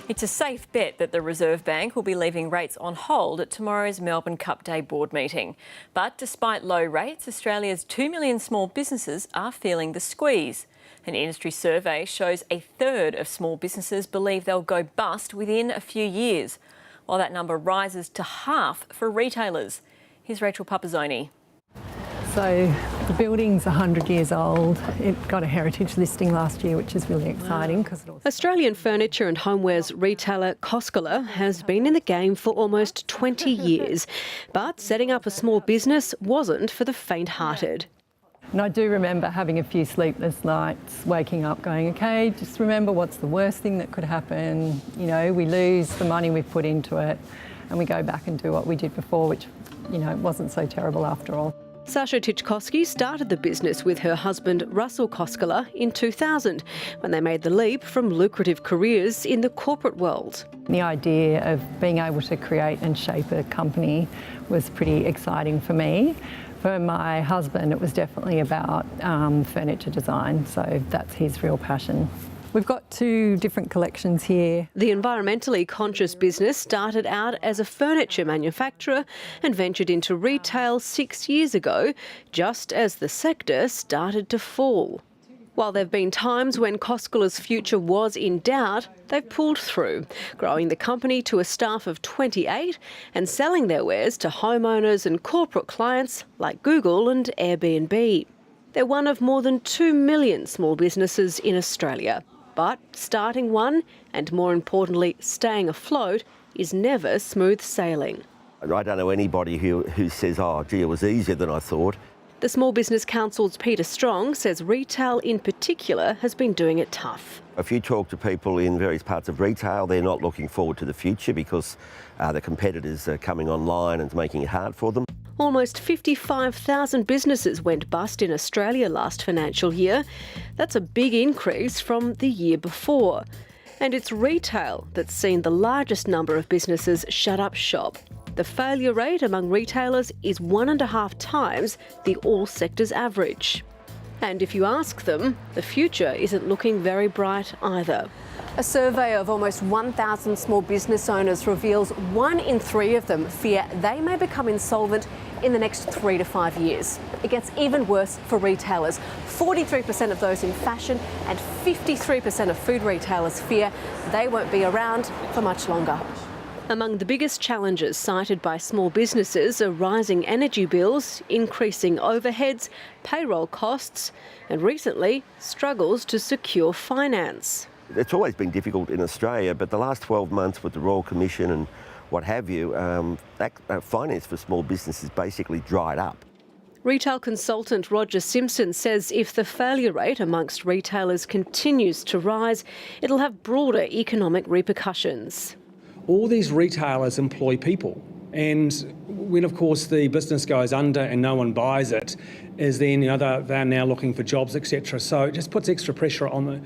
It's a safe bet that the Reserve Bank will be leaving rates on hold at tomorrow's Melbourne Cup Day board meeting. But despite low rates, Australia's 2 million small businesses are feeling the squeeze. An industry survey shows a third of small businesses believe they'll go bust within a few years, while that number rises to half for retailers. Here's Rachel Pupazzoni. So the building's 100 years old. It got a heritage listing last year, which is really exciting. Australian furniture and homewares retailer Koskela has been in the game for almost 20 years. But setting up a small business wasn't for the faint-hearted. And I do remember having a few sleepless nights, waking up going, OK, just remember what's the worst thing that could happen. You know, we lose the money we've put into it and we go back and do what we did before, which, you know, wasn't so terrible after all. Sasha Tichkowski started the business with her husband Russell Koskela in 2000 when they made the leap from lucrative careers in the corporate world. The idea of being able to create and shape a company was pretty exciting for me. For my husband, it was definitely about furniture design, so that's his real passion. We've got two different collections here. The environmentally conscious business started out as a furniture manufacturer and ventured into retail 6 years ago, just as the sector started to fall. While there have been times when Koskela's future was in doubt, they've pulled through, growing the company to a staff of 28 and selling their wares to homeowners and corporate clients like Google and Airbnb. They're one of more than 2 million small businesses in Australia. But starting one, and more importantly, staying afloat, is never smooth sailing. I don't know anybody who says, oh, gee, it was easier than I thought. The Small Business Council's Peter Strong says retail in particular has been doing it tough. If you talk to people in various parts of retail, they're not looking forward to the future because the competitors are coming online and it's making it hard for them. Almost 55,000 businesses went bust in Australia last financial year. That's a big increase from the year before. And it's retail that's seen the largest number of businesses shut up shop. The failure rate among retailers is 1.5 times the all sectors average. And if you ask them, the future isn't looking very bright either. A survey of almost 1,000 small business owners reveals 1 in 3 of them fear they may become insolvent in the next 3 to 5 years. It gets even worse for retailers. 43% of those in fashion and 53% of food retailers fear they won't be around for much longer. Among the biggest challenges cited by small businesses are rising energy bills, increasing overheads, payroll costs, and recently, struggles to secure finance. It's always been difficult in Australia, but the last 12 months with the Royal Commission and what have you, finance for small businesses basically dried up. Retail consultant Roger Simpson says if the failure rate amongst retailers continues to rise, it'll have broader economic repercussions. All these retailers employ people, and when of course the business goes under and no one buys it, is then they're now looking for jobs, etc. So it just puts extra pressure on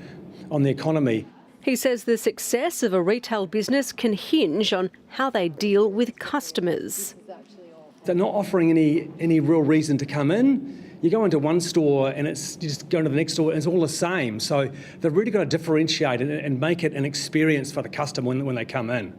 the economy. He says the success of a retail business can hinge on how they deal with customers. They're not offering any real reason to come in. You go into one store and you just go into the next store and it's all the same. So they've really got to differentiate and make it an experience for the customer when they come in.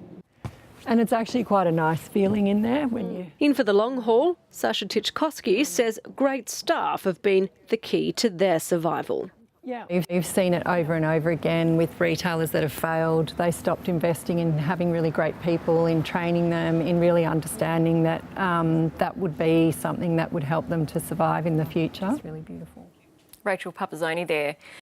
And it's actually quite a nice feeling in there when you... In for the long haul, Sasha Tichkowski says great staff have been the key to their survival. Yeah, we've seen it over and over again with retailers that have failed. They stopped investing in having really great people, in training them, in really understanding that that would be something that would help them to survive in the future. It's really beautiful. Rachel Pupazzoni there.